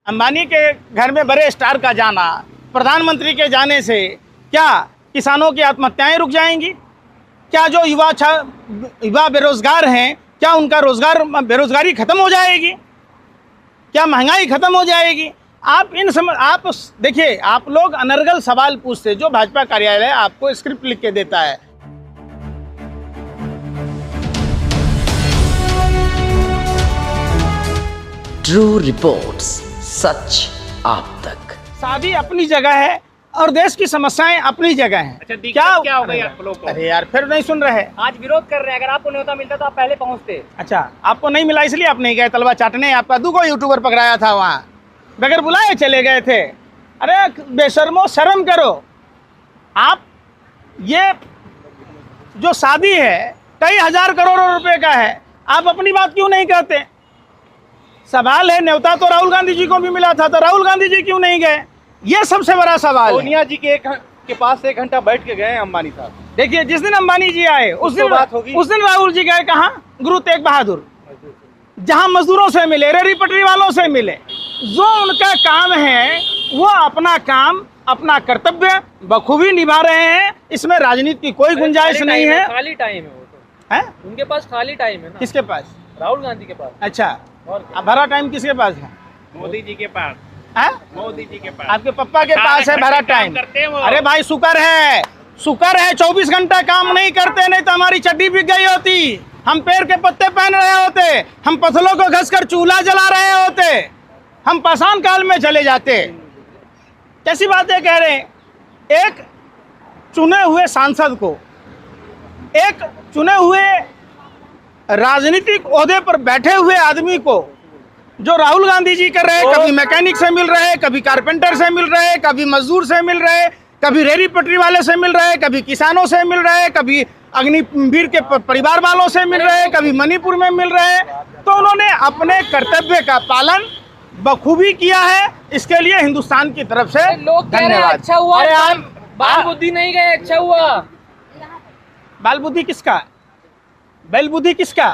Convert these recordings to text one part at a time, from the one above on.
अंबानी के घर में बड़े स्टार का जाना, प्रधानमंत्री के जाने से क्या किसानों की आत्महत्याएं रुक जाएंगी? क्या जो युवा बेरोजगार हैं, क्या उनका बेरोजगारी खत्म हो जाएगी? क्या महंगाई खत्म हो जाएगी? आप देखिए, आप लोग अनर्गल सवाल पूछते, जो भाजपा कार्यालय आपको स्क्रिप्ट लिख के देता है। ट्रू रिपोर्ट्स, सच आप तक। शादी अपनी जगह है और देश की समस्याएं अपनी जगह हैं। अच्छा, क्या हो गई आप लोग को? अरे यार, फिर नहीं सुन रहे। आज विरोध कर रहे हैं। अगर आपको न्योता मिलता तो आप पहले पहुंचते। अच्छा, आपको नहीं मिला इसलिए आप नहीं गए तलवा चाटने? आपका दूगो यूट्यूबर पकड़ाया था वहाँ, बगैर बुलाए चले गए थे। अरे बेशर्मो, शर्म करो। आप ये जो शादी है कई हजार करोड़ों रुपए का है, आप अपनी बात क्यों नहीं कहते? सवाल है, न्योता तो राहुल गांधी जी को भी मिला था, तो राहुल गांधी जी क्यों नहीं गए? ये सबसे बड़ा सवाल है। सोनिया जी के पास 1 घंटा बैठ के गए अंबानी साहब। देखिए, जिस दिन अंबानी जी आए उस दिन राहुल जी गए कहाँ? गुरु तेग बहादुर, जहां मजदूरों से मिले, रेहड़ी पटरी वालों से मिले। जो उनका काम है वो अपना काम, अपना कर्तव्य बखूबी निभा रहे हैं। इसमें राजनीति की कोई गुंजाइश नहीं है। खाली टाइम है वो तो है, उनके पास खाली टाइम है ना। किसके पास? राहुल गांधी के पास। अच्छा, अब भरा टाइम किसके पास है? मोदी जी के पास है? मोदी जी के पास। आपके पप्पा के पास है भरा टाइम? अरे भाई, शुक्र है 24 घंटा काम नहीं करते, नहीं तो हमारी चड्डी बिक गई होती, हम पेड़ के पत्ते पहन रहे होते, हम पत्थरों को घसकर चूल्हा जला रहे होते, हम पाषाण काल में चले जाते। कैसी बातें कह रहे हैं? एक चुने हुए सांसद को, एक चुने हुए राजनीतिक ओहदे पर बैठे हुए आदमी को, जो राहुल गांधी जी कर रहे हैं, कभी मैकेनिक से मिल रहे, कभी कारपेंटर से मिल रहे, कभी मजदूर से मिल रहे, कभी रेहड़ी पटरी वाले से मिल रहे, कभी किसानों से मिल रहे, कभी अग्निवीर के परिवार वालों से मिल रहे, कभी मणिपुर में मिल रहे। तो उन्होंने अपने कर्तव्य का पालन बखूबी किया है। इसके लिए हिंदुस्तान की तरफ से धन्यवाद। अच्छा हुआ, अरे यार, बाल बुद्धि नहीं गए, अच्छा हुआ। बाल बुद्धि किसका? बैल बुद्धि किसका?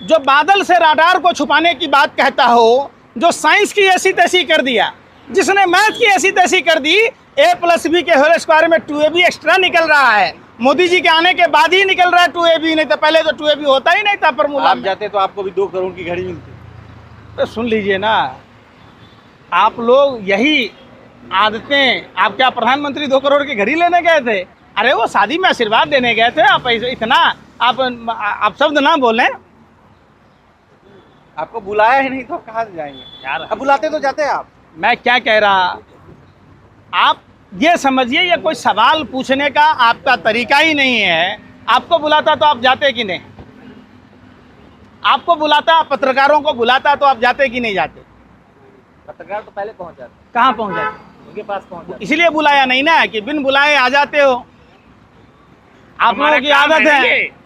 जो बादल से राडार को छुपाने की बात कहता हो, जो साइंस की ऐसी तैसी कर दिया, जिसने मैथ की ऐसी तैसी कर दी, a+b के होल स्क्वायर में 2ab एक्स्ट्रा निकल रहा है। मोदी जी के आने के बाद ही निकल रहा है 2ab, नहीं तो पहले तो 2ab होता ही नहीं था फॉर्मूला। आप जाते तो आपको भी 2 करोड़ की घड़ी मिलती। तो सुन लीजिए ना, आप लोग यही आदतें, आप क्या प्रधानमंत्री 2 करोड़ की घड़ी लेने गए थे? अरे वो शादी में आशीर्वाद देने गए थे। आप इतना आप शब्द ना बोलें। आपको बुलाया ही नहीं तो कहाँ से जाएंगे यार? अब बुलाते तो जाते आप। मैं क्या कह रहा, आप ये समझिए, ये कोई सवाल पूछने का आपका तरीका ही नहीं है। आपको बुलाता तो आप जाते कि नहीं? आपको बुलाता, पत्रकारों को बुलाता तो आप जाते कि नहीं जाते? पत्रकार तो पहले पहुंच जाते। कहाँ पहुँच जाते? उनके पास पहुंच जाते। इसलिए बुलाया नहीं ना कि बिन बुलाए आ जाते हो। आप लोगों की आदत है।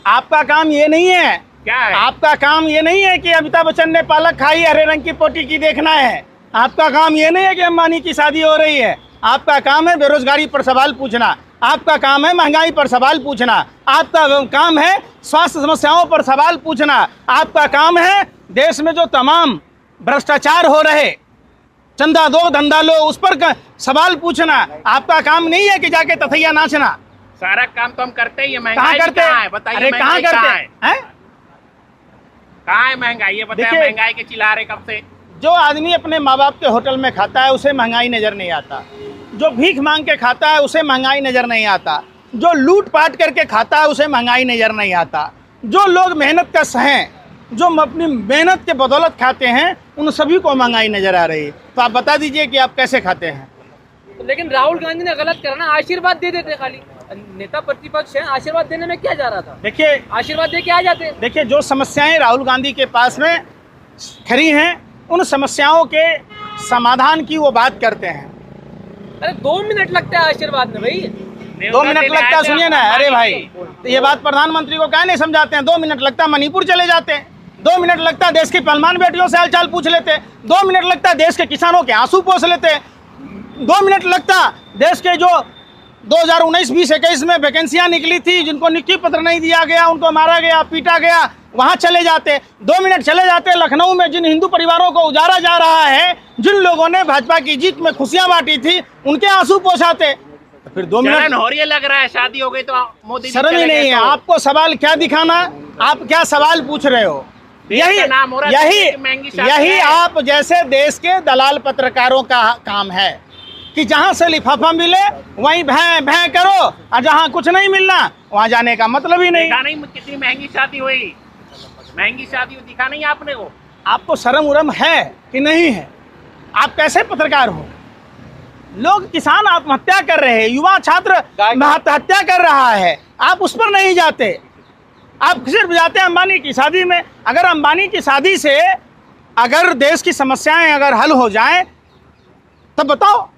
आपका काम ये नहीं है। क्या है? आपका काम ये नहीं है कि अमिताभ बच्चन ने पालक खाई, हरे रंग की पोटी की देखना है। आपका काम ये नहीं है कि अंबानी की शादी हो रही है। आपका काम है बेरोजगारी पर सवाल पूछना, आपका काम है महंगाई पर सवाल पूछना, आपका काम है स्वास्थ्य समस्याओं पर सवाल पूछना, आपका काम है देश में जो तमाम भ्रष्टाचार हो रहे, चंदा दो धंधा लो, उस पर सवाल पूछना। आपका काम नहीं है कि जाके तथैया नाचना। सारा काम तो हम करते ही है। कहाँ महंगाई करते कहाँ है हैं? बताइए? अरे कहाँ करते हैं? कहाँ है महंगाई? ये बताइए। देखिए, महंगाई के चिल्ला रहे कब से? जो आदमी अपने माँ बाप के होटल में खाता है उसे महंगाई नज़र नहीं आता। जो भीख मांग के खाता है उसे महंगाई नज़र नहीं आता। जो लूट पाट करके खाता है उसे महंगाई नज़र नहीं आता। जो लोग मेहनत का सहें, जो अपनी मेहनत के बदौलत खाते हैं, उन सभी को महंगाई नज़र आ रही है। तो आप बता दीजिए कि आप कैसे खाते हैं? लेकिन राहुल गांधी ने गलत करा ना, आशीर्वाद दे देते। खाली नेता प्रतिपक्ष है, आशीर्वाद देने में क्या जा रहा था? देखिए, आशीर्वाद दे के आ जाते। देखिए, जो समस्याएं राहुल गांधी के पास में खड़ी हैं, उन समस्याओं के समाधान की वो बात करते हैं। अरे 2 मिनट लगता है आशीर्वाद में भाई। 2 मिनट लगता है, सुनिए ना। अरे भाई, तो ये बात प्रधानमंत्री को क्या नहीं समझाते हैं? 2 मिनट लगता है मणिपुर चले जाते हैं। 2 मिनट लगता है देश की पहलवान बेटियों से हालचाल पूछ लेते हैं। 2 मिनट लगता है देश के किसानों के आंसू पोंछ लेते हैं। 2 मिनट लगता देश के जो 2019-20-21 में वैकेंसियां निकली थी, जिनको नियुक्ति पत्र नहीं दिया गया उनको मारा गया, पीटा गया, वहां चले जाते, 2 मिनट चले जाते। लखनऊ में जिन हिंदू परिवारों को उजाड़ा जा रहा है, जिन लोगों ने भाजपा की जीत में खुशियां बांटी थी, उनके आंसू पोंछाते। तो फिर 2 मिनट हो रही है, लग रहा है शादी हो गई तो मोदी शर्म ही नहीं है आपको। सवाल क्या दिखाना, आप क्या सवाल पूछ रहे हो? यही आप जैसे देश के दलाल पत्रकारों का काम है कि जहां से लिफाफा मिले वहीं भैं भैं करो, और जहां कुछ नहीं मिलना वहां जाने का मतलब ही नहीं। नहीं कितनी महंगी शादी हुई, महंगी शादी दिखा नहीं आपने को। आपको शर्म उरम है कि नहीं है? आप कैसे पत्रकार हो? लोग किसान आत्महत्या कर रहे हैं, युवा छात्र आत्महत्या कर रहा है, आप उस पर नहीं जाते। आप सिर्फ जाते हैं अंबानी की शादी में। अगर अंबानी की शादी से अगर देश की समस्याएं अगर हल हो जाएं तब बताओ